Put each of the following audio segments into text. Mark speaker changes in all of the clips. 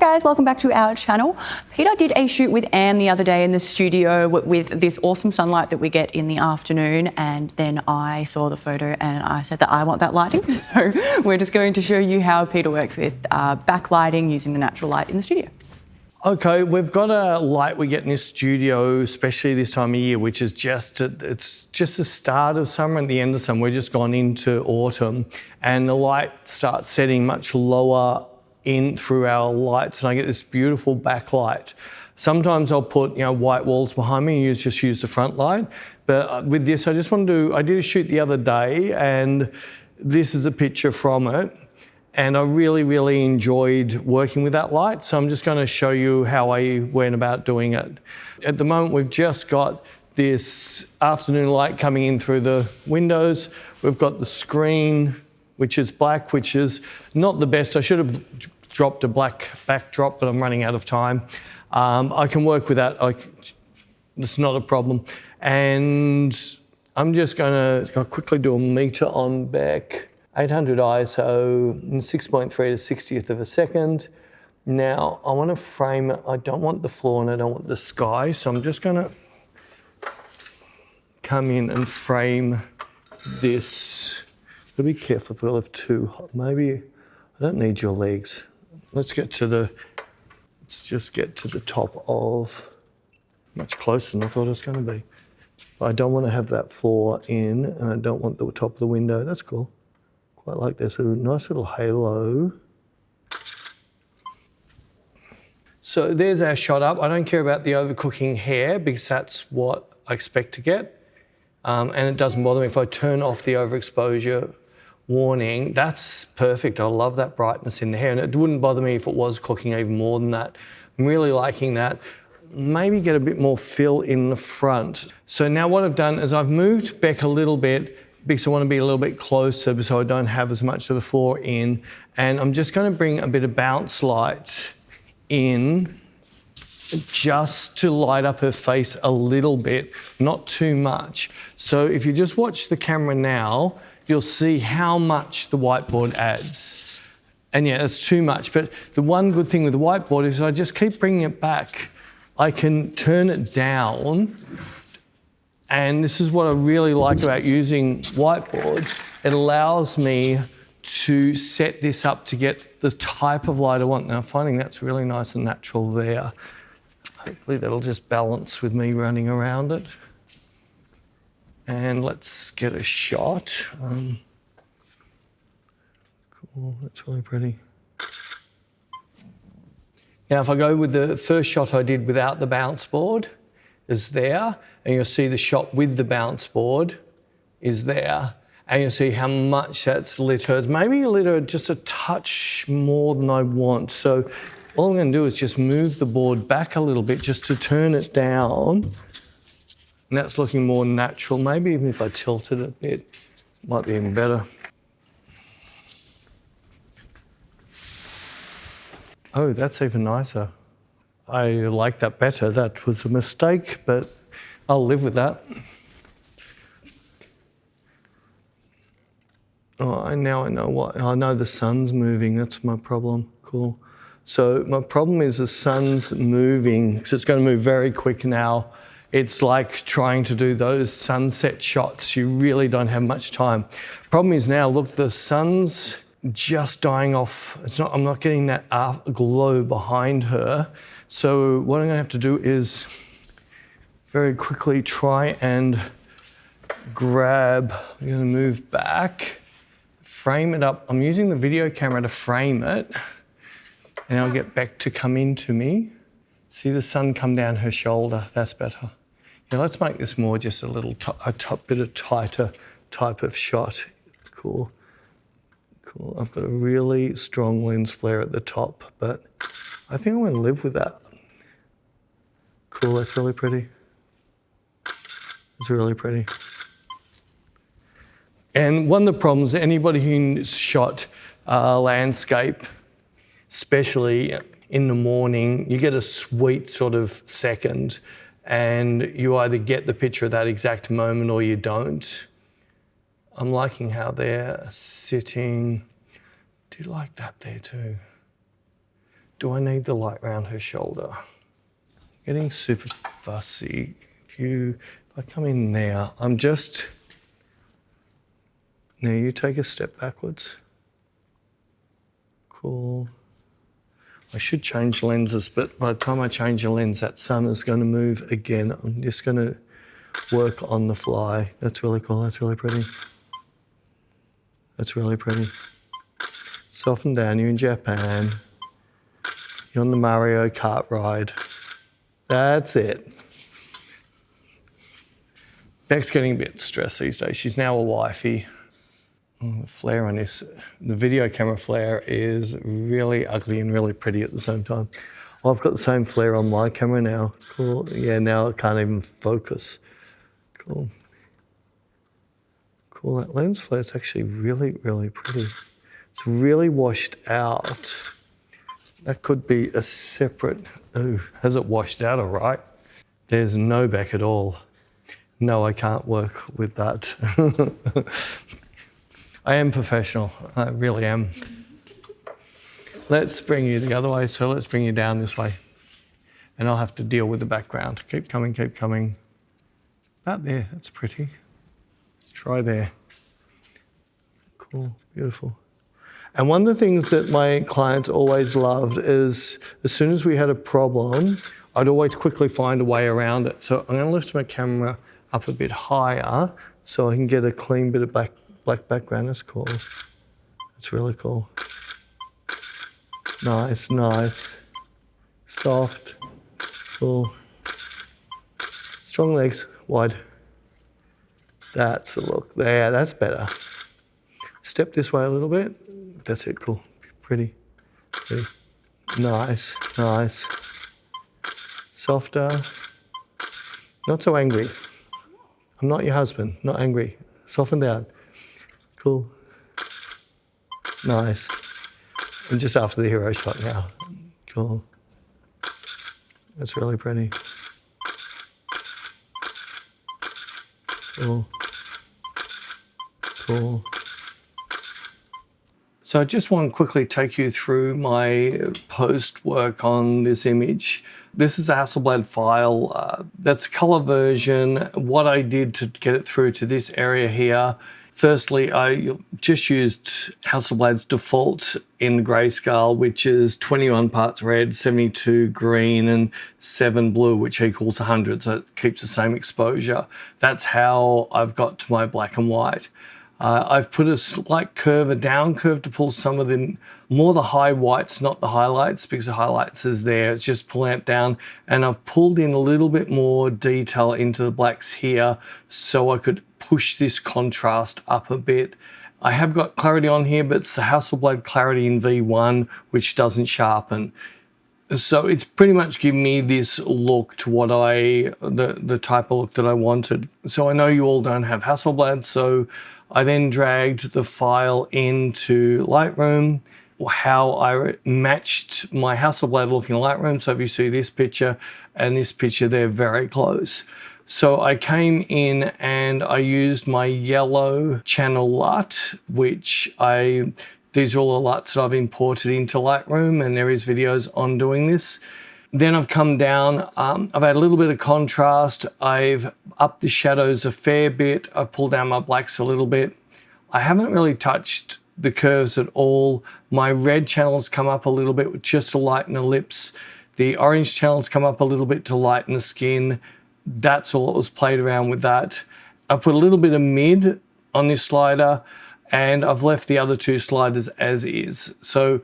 Speaker 1: guys, welcome back to our channel. Peter did a shoot with Anne the other day in the studio with this awesome sunlight that we get in the afternoon, and then I saw the photo and I said that I want that lighting. So we're just going to show you how Peter works with backlighting using the natural light in the studio.
Speaker 2: Okay, we've got a light we get in this studio, especially this time of year, which is it's just the start of summer and the end of summer. We've just gone into autumn and the light starts setting much lower in through our lights, and I get this beautiful backlight. Sometimes I'll put white walls behind me and just use the front light. But with this, I did a shoot the other day, and this is a picture from it. And I really enjoyed working with that light. So I'm just going to show you how I went about doing it. At the moment, we've just got this afternoon light coming in through the windows. We've got the screen, which is black, which is not the best. I should have dropped a black backdrop, but I'm running out of time. I can work with that. It's not a problem. And I'm just going to quickly do a meter on Bec. 800 ISO, 6.3 to 60th of a second. Now, I want to frame it. I don't want the floor and I don't want the sky, so I'm just going to come in and frame this. Be careful if I lift too hot. Maybe I don't need your legs. Let's just get to the top of, much closer than I thought it was going to be. I don't want to have that floor in, and I don't want the top of the window. That's cool. Quite like this, a nice little halo. So there's our shot up. I don't care about the overcooking hair because that's what I expect to get. And it doesn't bother me if I turn off the overexposure warning. That's perfect. I love that brightness in the hair, and it wouldn't bother me if it was cooking even more than that. I'm really liking that. Maybe get a bit more fill in the front. So now what I've done is I've moved Bec a little bit because I want to be a little bit closer so I don't have as much of the floor in. And I'm just going to bring a bit of bounce light in just to light up her face a little bit, not too much. So if you just watch the camera now, you'll see how much the whiteboard adds. And yeah, it's too much. But the one good thing with the whiteboard is I just keep bringing it back. I can turn it down. And this is what I really like about using whiteboards. It allows me to set this up to get the type of light I want. Now, I'm finding that's really nice and natural there. Hopefully that'll just balance with me running around it. And let's get a shot. Cool, that's really pretty. Now, if I go with the first shot I did without the bounce board, is there, and you'll see the shot with the bounce board is there, and you'll see how much that's lit her. Maybe a lit her just a touch more than I want. So all I'm going to do is just move the board back a little bit just to turn it down, and that's looking more natural. Maybe even if I tilted it a bit, it might be even better. Oh, that's even nicer. I like that better. That was a mistake, but I'll live with that. Oh, now I know what. I know the sun's moving. That's my problem. Cool. So my problem is the sun's moving, because it's going to move very quick now. It's like trying to do those sunset shots. You really don't have much time. Problem is now, look, the sun's just dying off. I'm not getting that glow behind her. So what I'm going to have to do is very quickly try and grab, I'm going to move back, frame it up. I'm using the video camera to frame it, and I'll get Bec to come into me. See the sun come down her shoulder, that's better. Now let's make this more just a little, bit of tighter type of shot. Cool. Cool. I've got a really strong lens flare at the top, but I think I'm going to live with that. Cool, that's really pretty. It's really pretty. And one of the problems, anybody who's shot landscape, especially in the morning, you get a sweet sort of second, and you either get the picture at that exact moment or you don't. I'm liking how they're sitting. Do you like that there too? Do I need the light around her shoulder? Getting super fussy. If I come in now, now you take a step backwards. Cool. I should change lenses, but by the time I change the lens, that sun is going to move again. I'm just going to work on the fly. That's really cool. That's really pretty. That's really pretty. Soften down. You're in Japan. You're on the Mario Kart ride. That's it. Bec's getting a bit stressed these days. She's now a wifey. The flare on this, the video camera flare is really ugly and really pretty at the same time. Oh, I've got the same flare on my camera now. Cool. Yeah, now it can't even focus. Cool. Cool, that lens flare is actually really, really pretty. It's really washed out. That could be a separate, ooh, has it washed out all right? There's no back at all. No, I can't work with that. I am professional, I really am. Let's bring you the other way, so let's bring you down this way. And I'll have to deal with the background. Keep coming, keep coming. About there, that's pretty. Let's try there. Cool, beautiful. And one of the things that my clients always loved is, as soon as we had a problem, I'd always quickly find a way around it. So I'm gonna lift my camera up a bit higher so I can get a clean bit of black background. That's cool. That's really cool. Nice, nice. Soft, cool. Strong legs, wide. That's a look there, that's better. Step this way a little bit. That's it, cool. Pretty, pretty. Nice, nice. Softer. Not so angry. I'm not your husband, not angry. Soften down. Cool. Nice. And just after the hero shot now. Cool. That's really pretty. Cool. Cool. So I just want to quickly take you through my post work on this image. This is a Hasselblad file. That's a color version. What I did to get it through to this area here, firstly, I just used Hasselblad's default in grayscale, which is 21 parts red, 72 green, and 7 blue, which equals 100, so it keeps the same exposure. That's how I've got to my black and white. I've put a slight curve, a down curve, to pull some of the more the high whites, not the highlights, because the highlights is there. It's just pulling it down, and I've pulled in a little bit more detail into the blacks here so I could push this contrast up a bit. I have got clarity on here, but it's the Hasselblad clarity in V1, which doesn't sharpen. So it's pretty much giving me this look to what the type of look that I wanted. So I know you all don't have Hasselblad, so I then dragged the file into Lightroom, how I matched my Hasselblad look in Lightroom. So if you see this picture and this picture, they're very close. So I came in and I used my yellow channel LUT, which these are all the LUTs that I've imported into Lightroom, and there is videos on doing this. Then I've come down, I've had a little bit of contrast. I've upped the shadows a fair bit. I've pulled down my blacks a little bit. I haven't really touched the curves at all. My red channels come up a little bit just to lighten the lips. The orange channels come up a little bit to lighten the skin. That's all that was played around with that. I put a little bit of mid on this slider, and I've left the other two sliders as is. So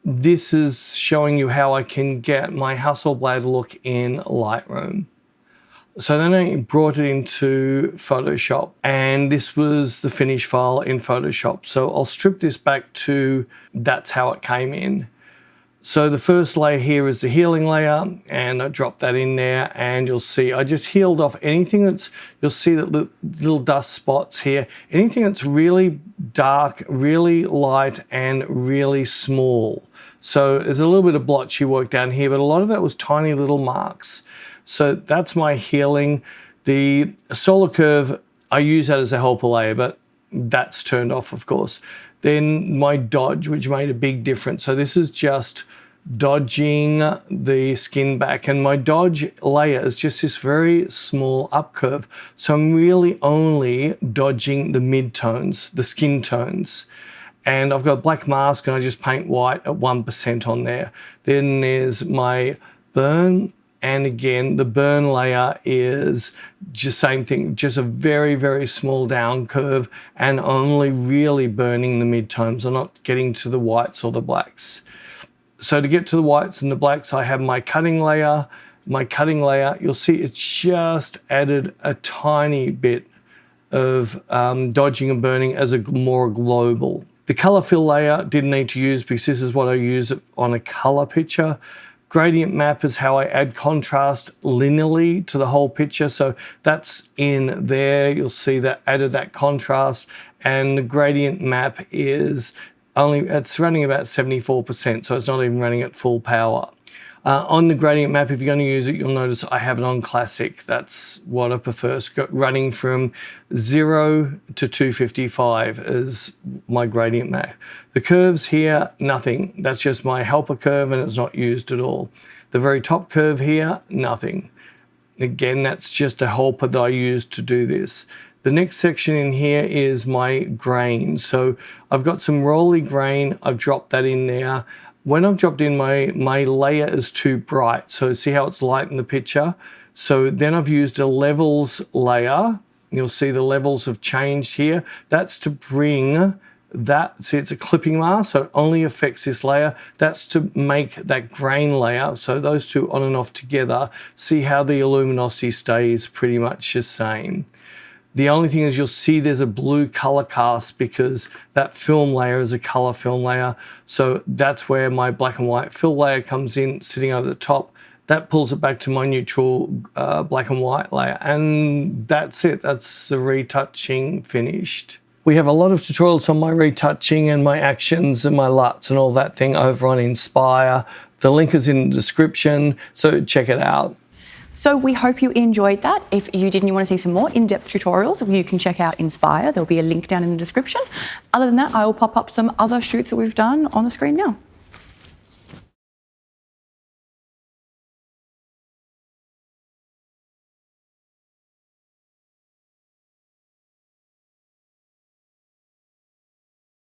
Speaker 2: this is showing you how I can get my Hasselblad look in Lightroom. So then I brought it into Photoshop, and this was the finished file in Photoshop. So I'll strip this back to that's how it came in. So the first layer here is the healing layer, and I dropped that in there, and you'll see I just healed off anything that's, you'll see that little dust spots here, anything that's really dark, really light, and really small. So there's a little bit of blotchy work down here, but a lot of that was tiny little marks. So that's my healing. The solar curve, I use that as a helper layer, but that's turned off, of course. Then my dodge, which made a big difference. So this is just dodging the skin back, and my dodge layer is just this very small up curve. So I'm really only dodging the mid-tones, the skin tones. And I've got a black mask and I just paint white at 1% on there. Then there's my burn, and again, the burn layer is just same thing, just a very, very small down curve and only really burning the mid-tones. I'm not getting to the whites or the blacks. So to get to the whites and the blacks, I have my cutting layer. My cutting layer, you'll see it's just added a tiny bit of dodging and burning as a more global. The color fill layer didn't need to use because this is what I use on a color picture. Gradient map is how I add contrast linearly to the whole picture. So that's in there. You'll see that added that contrast, and the gradient map is it's running about 74%. So it's not even running at full power. On the gradient map, if you're going to use it, you'll notice I have it on classic. That's what I prefer. It's running from 0 to 255 is my gradient map. The curves here, nothing. That's just my helper curve and it's not used at all. The very top curve here, nothing. Again, that's just a helper that I use to do this. The next section in here is my grain. So I've got some rolly grain. I've dropped that in there. When I've dropped in my layer is too bright. So see how it's light in the picture? So then I've used a levels layer. You'll see the levels have changed here. That's to bring that, see it's a clipping mask, so it only affects this layer. That's to make that grain layer. So those two on and off together, see how the luminosity stays pretty much the same. The only thing is you'll see there's a blue color cast because that film layer is a color film layer. So that's where my black and white fill layer comes in, sitting over the top. That pulls it back to my neutral black and white layer. And that's it. That's the retouching finished. We have a lot of tutorials on my retouching and my actions and my LUTs and all that thing over on Inspire. The link is in the description, so check it out.
Speaker 1: So we hope you enjoyed that. If you didn't, you want to see some more in-depth tutorials, you can check out Inspire. There'll be a link down in the description. Other than that, I will pop up some other shoots that we've done on the screen now.